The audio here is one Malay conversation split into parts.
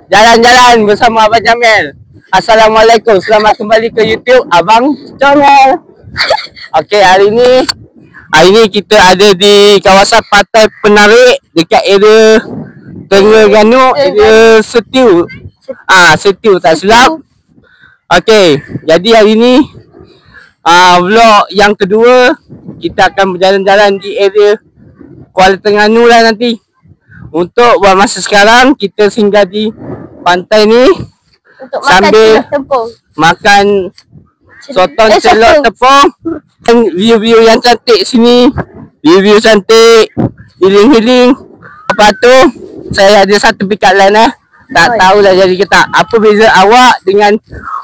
Jalan-jalan bersama Abang Jamil. Assalamualaikum. Selamat kembali ke YouTube Abang Jamil. Okey, hari ni kita ada di kawasan Pantai Penarik dekat area Terengganu, area Setiu. Setiu tak silap. Okey, jadi hari ni vlog yang kedua, kita akan berjalan-jalan di area Kuala Terengganu lah nanti. Untuk buat masa sekarang, kita singgah di pantai ni untuk sambil makan sotong celok tepung. View-view yang cantik sini, view-view cantik, healing-healing. Lepas tu saya ada satu pick up line tak tahulah jadi ke tak. Apa beza awak dengan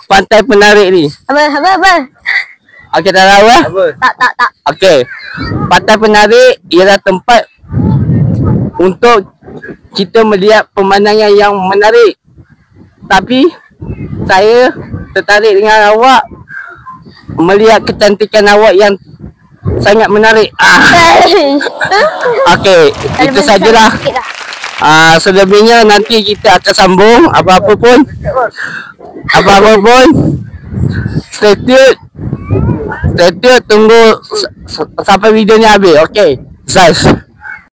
Pantai Penarik ni? Abang. Okey, tak tahu Tak. Okey, Pantai Penarik ialah tempat untuk kita melihat pemandangan yang menarik. Tapi saya tertarik dengan awak, melihat kecantikan awak yang sangat menarik. Okey, itu sajalah. Selebihnya nanti kita akan sambung. Apa-apa pun stay tune, tunggu sampai videonya habis. Okey, guys.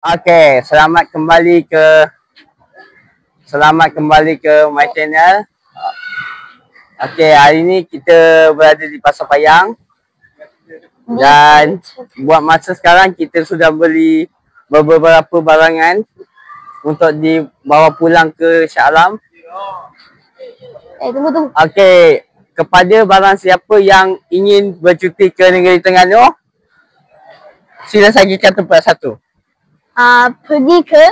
Okey, selamat kembali ke my channel. Okey, hari ni kita berada di Pasar Payang. Dan buat masa sekarang kita sudah beli beberapa barangan untuk dibawa pulang ke Shah Alam. Tunggu. Okey, kepada barang siapa yang ingin bercuti ke negeri Terengganu, sila sajikan tempat satu. Pergi ke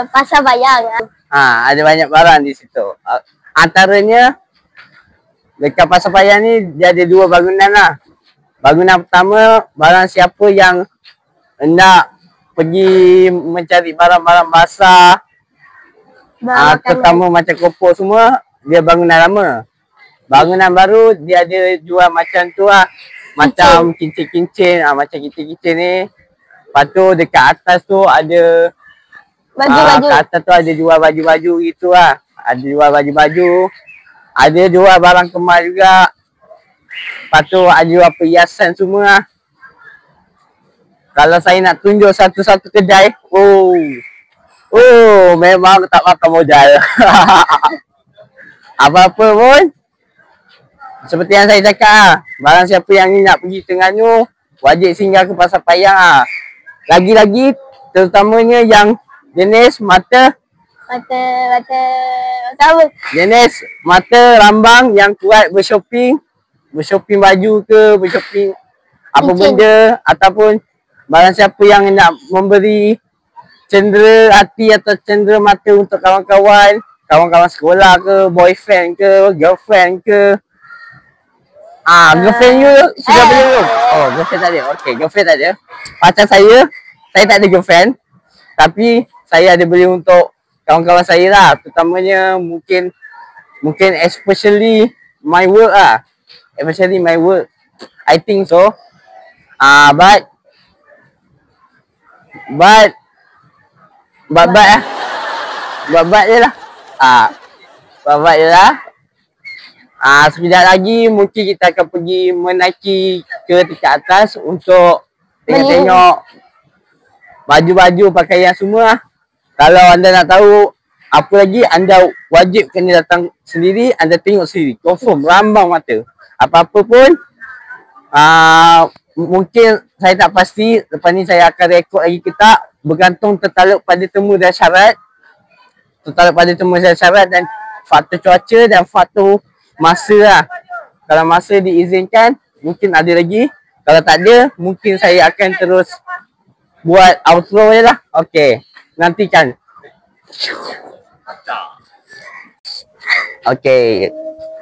Pasar Payang. Ada banyak barang di situ. Antaranya dekat Pasar Payang ni dia ada dua bangunan lah. Bangunan pertama, barang siapa yang hendak pergi mencari barang-barang basah, terutama macam kopok semua, dia bangunan lama. Bangunan baru dia ada jual macam tu lah, macam kincin-kincin, macam kincin-kincin ni. Lepas tu dekat atas tu ada baju-baju. Kat atas tu ada jual baju-baju gitu lah. Ada jual baju-baju. Ada jual barang kemas juga. Lepas tu ada jual perhiasan semua lah. Kalau saya nak tunjuk satu-satu kedai, memang tak makan modal. Apa-apa pun, seperti yang saya cakap lah, barang siapa yang nak pergi Terengganu, wajib singgah ke Pasar Payang lah. Lagi-lagi terutamanya yang jenis mata apa? Jenis mata rambang yang kuat bershopping baju ke, bershopping apa benda, ataupun barang siapa yang nak memberi cendera hati atau cendera mata untuk kawan-kawan sekolah ke, boyfriend ke, girlfriend ke. Girlfriend you sudah belum? Girlfriend tak ada. Okey, girlfriend tak ada. Macam saya tak ada girlfriend. Tapi saya ada beli untuk kawan-kawan saya lah. Terutamanya mungkin especially my work lah. Especially my work. I think so. But je lah. Babat je lah. Sekejap lagi mungkin kita akan pergi menaiki ke tingkat atas untuk tengok baju-baju, pakaian semua. Kalau anda nak tahu apa lagi, anda wajib kena datang sendiri, anda tengok sendiri. Confirm, rambang mata. Apa-apa pun, mungkin saya tak pasti lepas ni saya akan rekod lagi ke tak. Bergantung tertaluk pada temu dan syarat. Dan faktor cuaca dan faktor masa lah. Kalau masa diizinkan, mungkin ada lagi. Kalau tak ada, mungkin saya akan terus buat outro je lah. Okey, nantikan. Okey,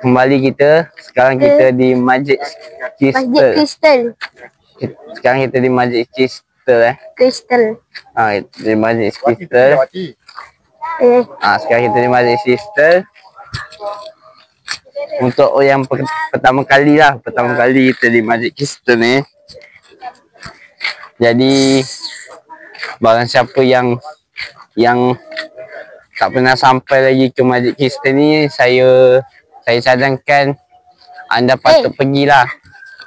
kembali kita. Sekarang kita di Masjid Kristal. Sekarang kita di Masjid Kristal di Masjid Kristal. Sekarang kita di Masjid Kristal. Untuk yang pertama kali kita di Masjid Kristal ni. Jadi barang siapa yang tak pernah sampai lagi ke Masjid Kristen ni, saya cadangkan anda patut pergilah.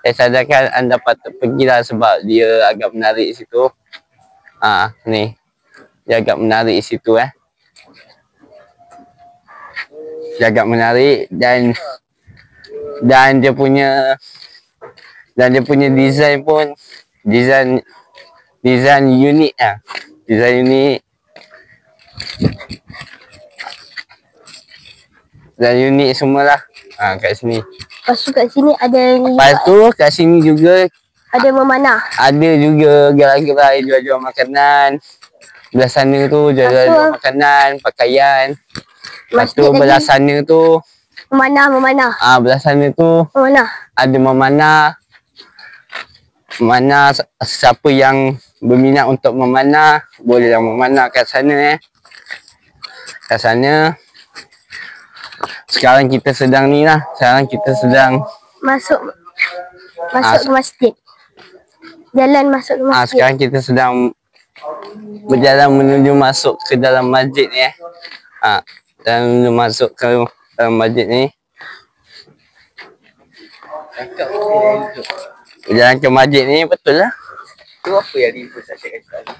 Saya cadangkan anda patut pergilah sebab dia agak menarik situ. Ni. Dia agak menarik situ Dia agak menarik dan dia punya design pun design unik Design unik. Dan unik semualah. Kat sini. Lepas tu kat sini ada ni. Lepas tu kat sini juga ada memanah. Ada juga gerai-gerai jual-jual makanan. Belah sana tu jual-jual makanan, pakaian. Lepas tu belah sana tu memanah. Belah sana tu ada memanah. Siapa yang berminat untuk memanah, bolehlah memanah kat sana Kat sana. Sekarang kita sedang ni lah. Masuk ke masjid. Jalan masuk ke masjid. Sekarang kita sedang berjalan menuju masuk ke dalam masjid ni Dan menuju masuk ke dalam masjid ni. Berjalan ke masjid ni, betul lah. Tu apa yang diinfo saya cakap tadi?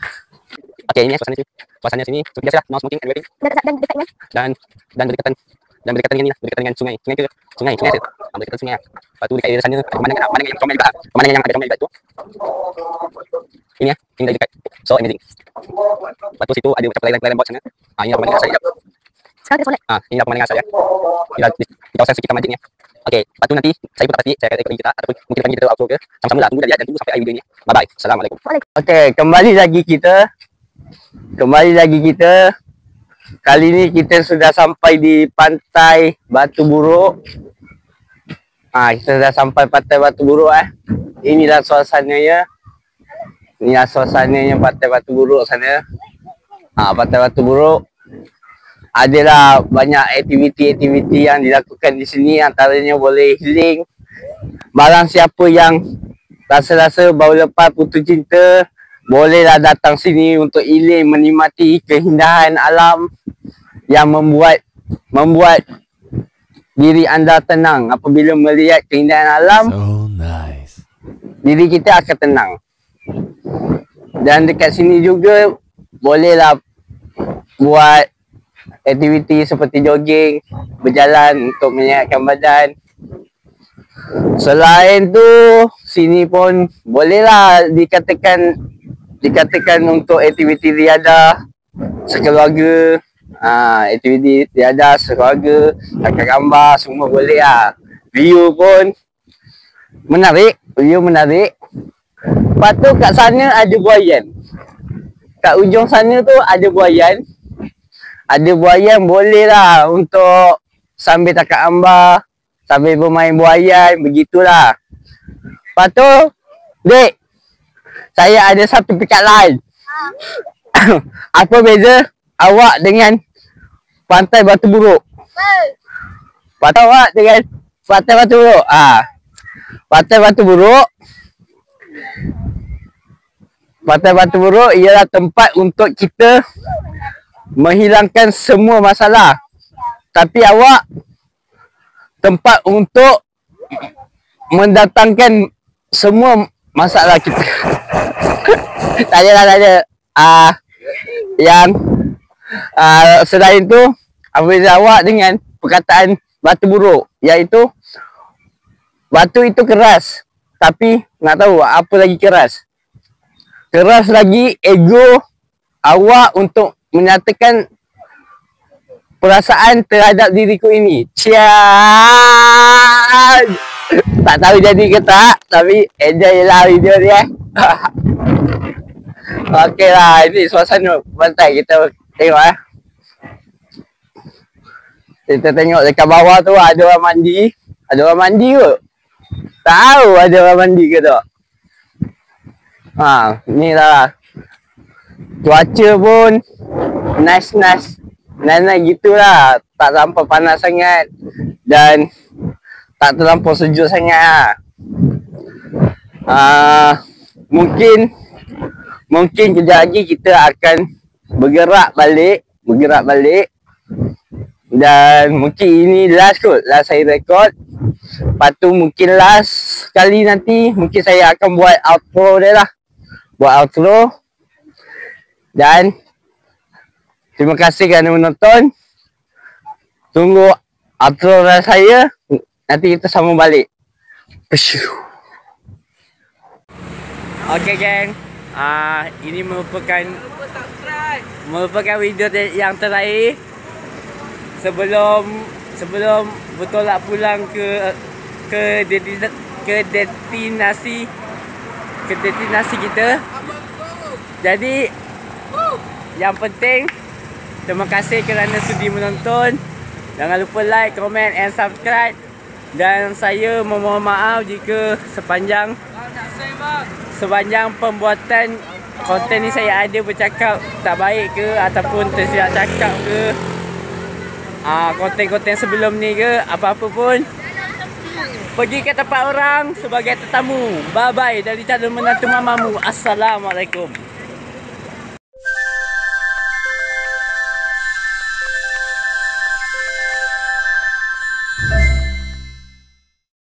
Okey, ini suasana sini. Seperti biasalah, no smoking and vaping. Dan berdekatan dengan ni lah, berdekatan dengan sungai. Sungai ada. Berdekatan sungai lah. Lepas tu dekat area sana, pemandangan yang comel juga. Pemandangan yang ada comel juga tu. Ini dari dekat. So amazing. Lepas tu situ ada macam pelayaran bawah sana. Ini lah pemandangan asal dia. Sekarang kita solat. Ini lah pemandangan asal dia. Ini di kawasan sekitar masjid ni. Okey, lepas tu nanti saya pun tak pasti saya akan ikut kita ataupun mungkin lepas ni kita outro ke. Sama-sama lah, tunggu dan lihat dan tunggu sampai akhir video ni. Bye bye. Assalamualaikum. Okey, kembali lagi kita. Kali ni kita sudah sampai di Pantai Batu Buruk. Kita sudah sampai Pantai Batu Buruk Inilah suasananya. Pantai Batu Buruk sana. Pantai Batu Buruk. Adalah banyak aktiviti yang dilakukan di sini. Antaranya boleh healing. Barang siapa yang rasa-rasa baru lepas putus cinta, bolehlah datang sini untuk healing, menikmati keindahan alam yang membuat diri anda tenang. Apabila melihat keindahan alam, so nice, diri kita akan tenang. Dan dekat sini juga bolehlah buat aktiviti seperti jogging, berjalan untuk menyihatkan badan. Selain tu, sini pun bolehlah dikatakan untuk aktiviti riadah sekeluarga. Aktiviti riadah sekeluarga, tangkap gambar, semua boleh lah. View pun menarik. Lepas tu kat sana ada buaian. Kat ujung sana tu ada buaian. Boleh lah untuk sambil tangkap gambar, sambil bermain buaian, begitulah. Lepas tu, Dek, saya ada satu pikat lain. Apa beza awak dengan Pantai Batu Buruk? Awak dengan Pantai Batu Buruk? Pantai Batu Buruk ialah tempat untuk kita menghilangkan semua masalah. Tapi awak tempat untuk mendatangkan semua masalah kita. Tak ada. Yang selain tu, apa beza awak dengan perkataan batu buruk, iaitu batu itu keras, tapi nak tahu apa lagi keras? Keras lagi ego awak untuk menyatakan perasaan terhadap diriku ini. Tak tahu jadi ke tak, tapi enjoy lah video ni Okey lah, ini suasana pantai. Kita tengok Kita tengok dekat bawah tu ada orang mandi. Ada orang mandi ke? Tahu ada orang mandi ke tak? Ni lah. Cuaca pun nice gitulah. Tak terlampau panas sangat dan tak terlampau sejuk sangat Mungkin kejap lagi kita akan bergerak balik Dan mungkin ini last kot. Last saya record. Lepas tu mungkin last kali nanti mungkin saya akan buat outro dia lah. Buat outro. Dan terima kasih kerana menonton. Tunggu outro saya. Nanti kita sambung balik. Okay geng. Ini merupakan video yang terakhir sebelum bertolak pulang ke destinasi kita. Jadi yang penting, terima kasih kerana sudi menonton. Jangan lupa like, comment and subscribe. Dan saya memohon maaf jika sepanjang pembuatan konten ni saya ada bercakap tak baik ke ataupun tersilap cakap ke, konten-konten sebelum ni ke, apa-apa pun, pergi ke tempat orang sebagai tetamu. Bye bye dari calon menantu mamamu. Assalamualaikum.